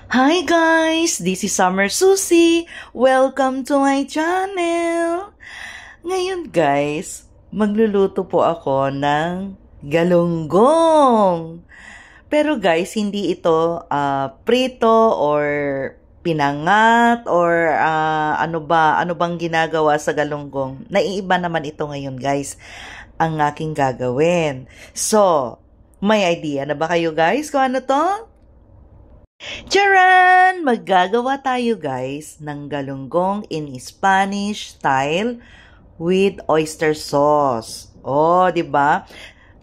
Hi guys! This is Summer Susie. Welcome to my channel! Ngayon guys, magluluto po ako ng galunggong. Pero guys, hindi ito prito or pinangat or ano bang ginagawa sa galunggong. Naiiba naman ito ngayon guys, ang aking gagawin. So, may idea na ba kayo guys kung ano to? Charan! Maggagawa tayo guys ng galunggong in Spanish style with oyster sauce. Oh, 'di ba?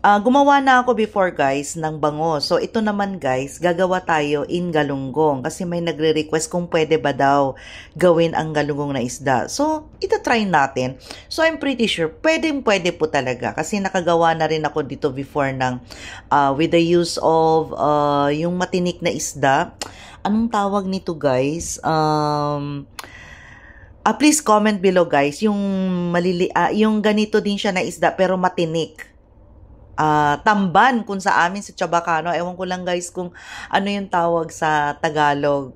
Gumawa na ako before guys ng bango. So ito naman guys, gagawa tayo in galunggong kasi may nagre-request kung pwede ba daw gawin ang galunggong na isda. So ito try natin. So I'm pretty sure pwede po talaga kasi nakagawa na rin ako dito before ng with the use of yung matinik na isda. Anong tawag nito guys? Please comment below guys yung yung ganito din siya na isda pero matinik. Tamban kung sa amin sa Chabacano. Ewan ko lang guys kung ano yung tawag sa Tagalog.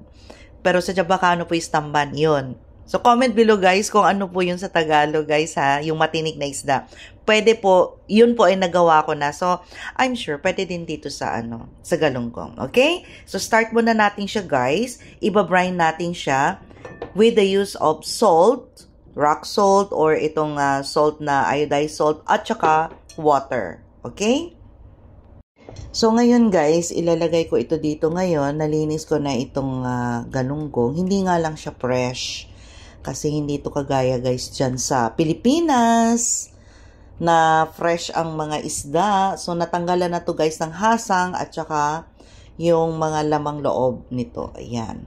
Pero sa Chabacano po is tamban. Yun. So comment below guys kung ano po yun sa Tagalog guys ha. Yung matinik na isda. Pwede po, yun po ay nagawa ko na. So I'm sure pwede din dito sa sa galunggong. Okay? So start muna natin siya guys. Iba-brine natin siya with the use of salt, rock salt or itong salt na iodized salt at saka water. Okay? So, ngayon guys, ilalagay ko ito dito ngayon. Nalinis ko na itong galunggong. Hindi nga lang siya fresh. Kasi hindi ito kagaya guys dyan sa Pilipinas na fresh ang mga isda. So, natanggalan na to guys ng hasang at saka yung mga lamang loob nito. Ayan.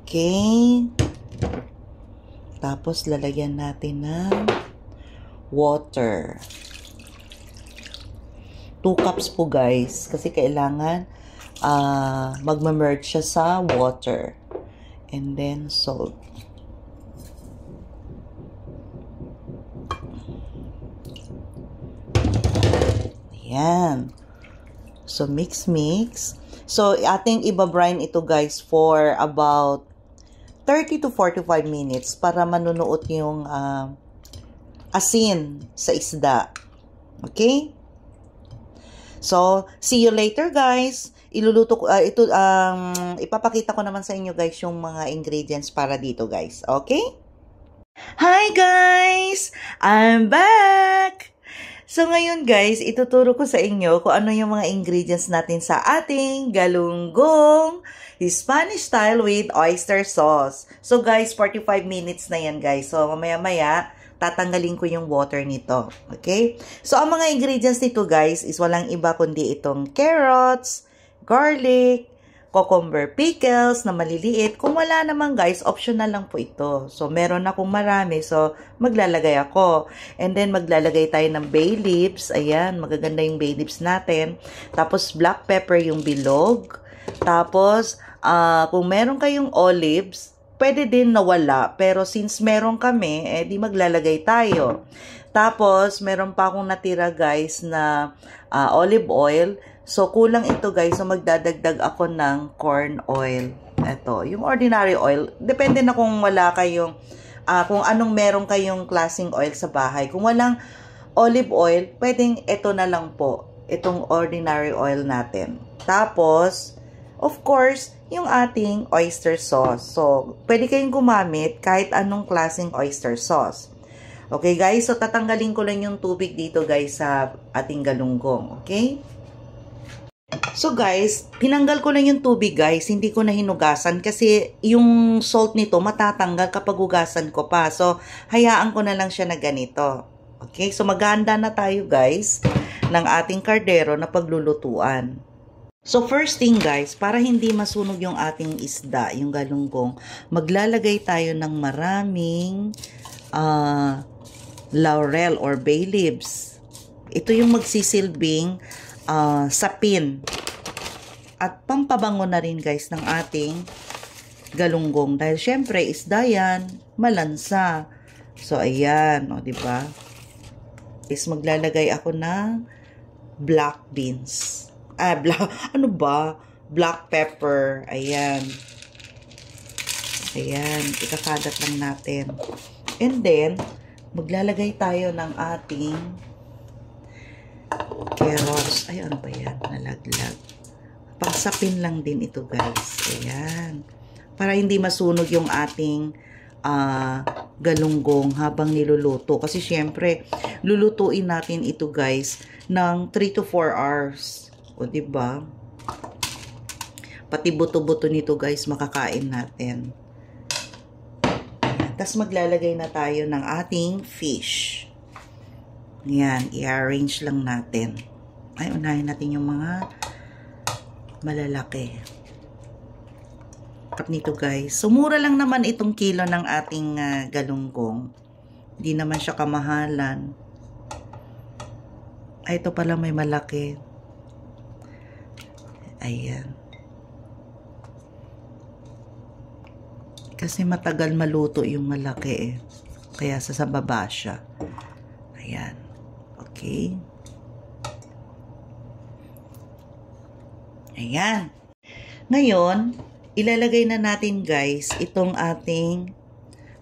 Okay. Tapos, lalagyan natin ng water. 2 cups po guys kasi kailangan magma-merge siya sa water. And then salt. Ayan. So mix. So ating iba-brine ito guys for about 30 to 45 minutes para manunuot yung asin sa isda. Okay? So, see you later guys. Iluluto ko, ipapakita ko naman sa inyo guys yung mga ingredients para dito guys. Okay? Hi guys! I'm back! So, ngayon guys, ituturo ko sa inyo kung ano yung mga ingredients natin sa ating galunggong Spanish style with oyster sauce. So, guys, 45 minutes na yan guys. So, mamaya-maya, tatanggalin ko yung water nito. Okay? So, ang mga ingredients nito, guys, is walang iba kundi itong carrots, garlic, cucumber pickles na maliliit. Kung wala naman, guys, optional lang po ito. So, meron akong marami. So, maglalagay ako. And then, maglalagay tayo ng bay leaves. Ayan, magaganda yung bay leaves natin. Tapos, black pepper yung bilog. Tapos, kung meron kayong olives, pwede din na wala, pero since meron kami, di maglalagay tayo. Tapos, meron pa akong natira guys na olive oil. So, kulang ito guys. So, magdadagdag ako ng corn oil. Ito, yung ordinary oil. Depende na kung wala kayong, kung anong meron kayong klaseng oil sa bahay. Kung walang olive oil, pwedeng ito na lang po. Itong ordinary oil natin. Tapos, of course, yung ating oyster sauce. So, pwede kayong gumamit kahit anong klaseng oyster sauce. Okay, guys? So, tatanggalin ko lang yung tubig dito, guys, sa ating galunggong. Okay? So, guys, tinanggal ko lang yung tubig, guys. Hindi ko na hinugasan kasi yung salt nito matatanggal kapag hugasan ko pa. So, hayaan ko na lang siya na ganito. Okay? So, maghahanda na tayo, guys, ng ating kardero na paglulutuan. So, first thing guys, para hindi masunog yung ating isda, yung galunggong, maglalagay tayo ng maraming laurel or bay leaves. Ito yung magsisilbing sapin. At pampabango na rin guys ng ating galunggong. Dahil syempre, isda yan, malansa. So, ayan, o, diba? Is maglalagay ako ng black beans. Ano ba? black pepper. Ayan. Ayan. Ikakadat lang natin. And then, maglalagay tayo ng ating carrots. Ay, ano ba yan? Nalaglag. Pangsapin lang din ito, guys. Ayan. Para hindi masunog yung ating galunggong habang niluluto. Kasi syempre, lulutuin natin ito, guys, ng 3 to 4 hours. O, diba? Pati buto-buto nito, guys, makakain natin. Tapos maglalagay na tayo ng ating fish. Yan, i-arrange lang natin. Ay, unahin natin yung mga malalaki. Tap nito, guys. So, mura lang naman itong kilo ng ating galunggong. Hindi naman siya kamahalan. Ay, ito pala may malaki. Ayan. Kasi matagal maluto yung malaki eh. Kaya sa baba siya. Ayan. Okay. Ayan. Ngayon, ilalagay na natin, guys, itong ating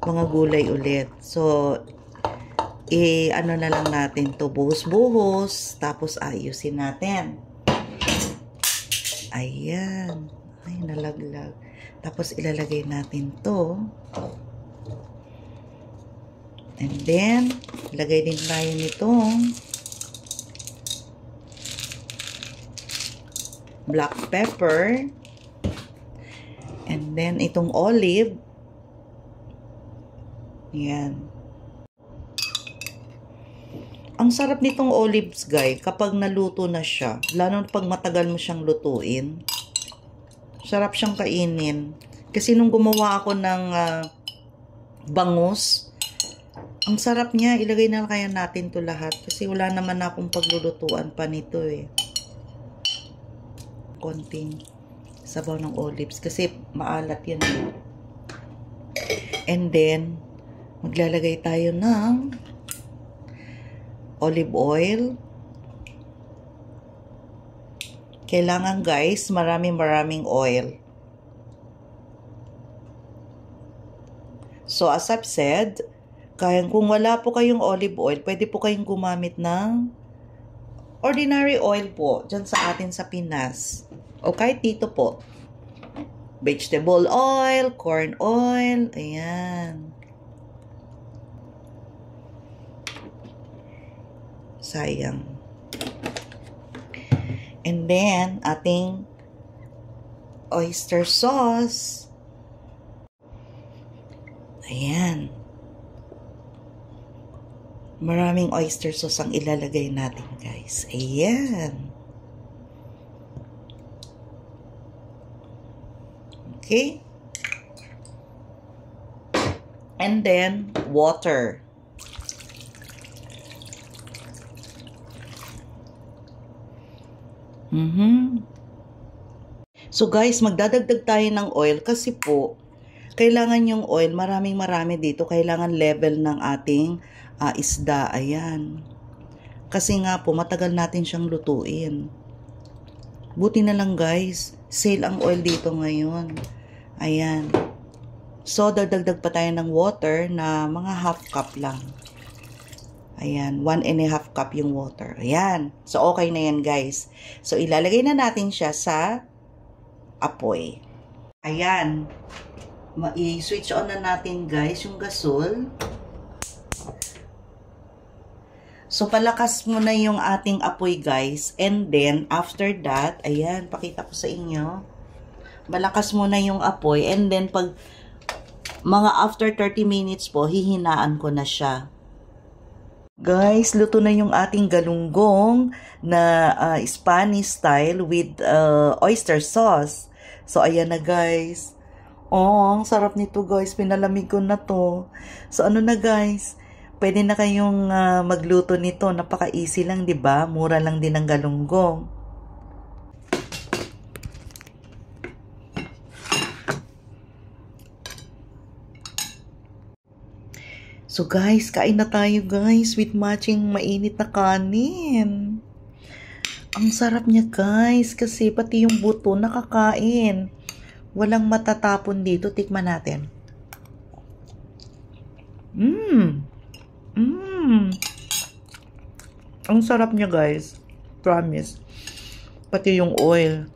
mga gulay ulit. So, ano na lang natin to, buhos-buhos. Tapos, ayusin natin. Ayan. Ay, nalaglag. Tapos, ilalagay natin to. And then, lagay din tayo nitong black pepper. And then, itong olive. Yan. Ang sarap nitong olives, guys, kapag naluto na siya. Lalo pag matagal mo siyang lutuin. Sarap siyang kainin. Kasi nung gumawa ako ng bangus, ang sarap niya. Ilagay na kaya natin to lahat. Kasi wala naman akong paglulutuan pa nito eh. Konting sabaw ng olives. Kasi maalat yan. And then, maglalagay tayo ng olive oil. Kailangan, guys, maraming oil. So, as I've said, kung wala po kayong olive oil, pwede po kayong gumamit ng ordinary oil po, dyan sa atin sa Pinas. O kahit dito po. Vegetable oil, corn oil, ayan. Sayang. And then, ating oyster sauce. Ayan. Maraming oyster sauce ang ilalagay natin, guys. Ayan. Okay. And then, water. So guys, magdadagdag tayo ng oil kasi po, kailangan yung oil, marami dito. Kailangan level ng ating isda. Ayan. Kasi nga po, matagal natin siyang lutuin. Buti na lang, guys, sale ang oil dito ngayon. Ayan. So, dadagdag pa tayo ng water na mga half cup lang. Ayan, 1.5 cup yung water. Ayan. So, okay na yan, guys. So, ilalagay na natin siya sa apoy. Ayan. I-switch on na natin, guys, yung gasol. So, palakas mo na yung ating apoy, guys. And then, after that, ayan, pakita ko sa inyo. Malakas mo na yung apoy. And then, pag mga after 30 minutes po, hihinaan ko na siya. Guys, luto na yung ating galunggong na Spanish style with oyster sauce. So, ayan na, guys. Oh, ang sarap nito, guys. Pinalamig ko na to. So, ano na, guys? Pwede na kayong magluto nito. Napaka-easy lang, di ba? Mura lang din ang galunggong. So guys, kain na tayo, guys, with matching mainit na kanin. Ang sarap niya guys, kasi pati yung buto nakakain. Walang matatapon dito. Tikman natin. Ang sarap niya guys. Promise. Pati yung oil.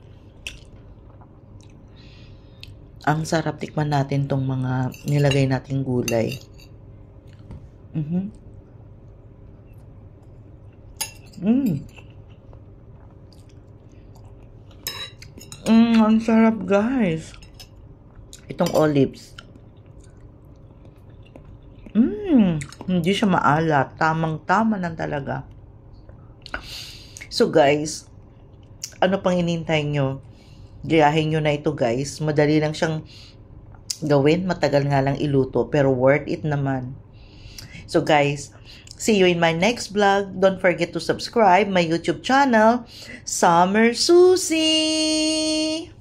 Ang sarap. Tikman natin tong mga nilagay nating gulay. Ang sarap guys. Itong olives. Hindi siya maalat. Tamang-tama lang talaga. So guys, ano pang inintay nyo? Gayahin nyo na ito guys. Madali lang siyang gawin. Matagal nga lang iluto. Pero worth it naman. So guys, see you in my next vlog. Don't forget to subscribe my YouTube channel, Summer Susie!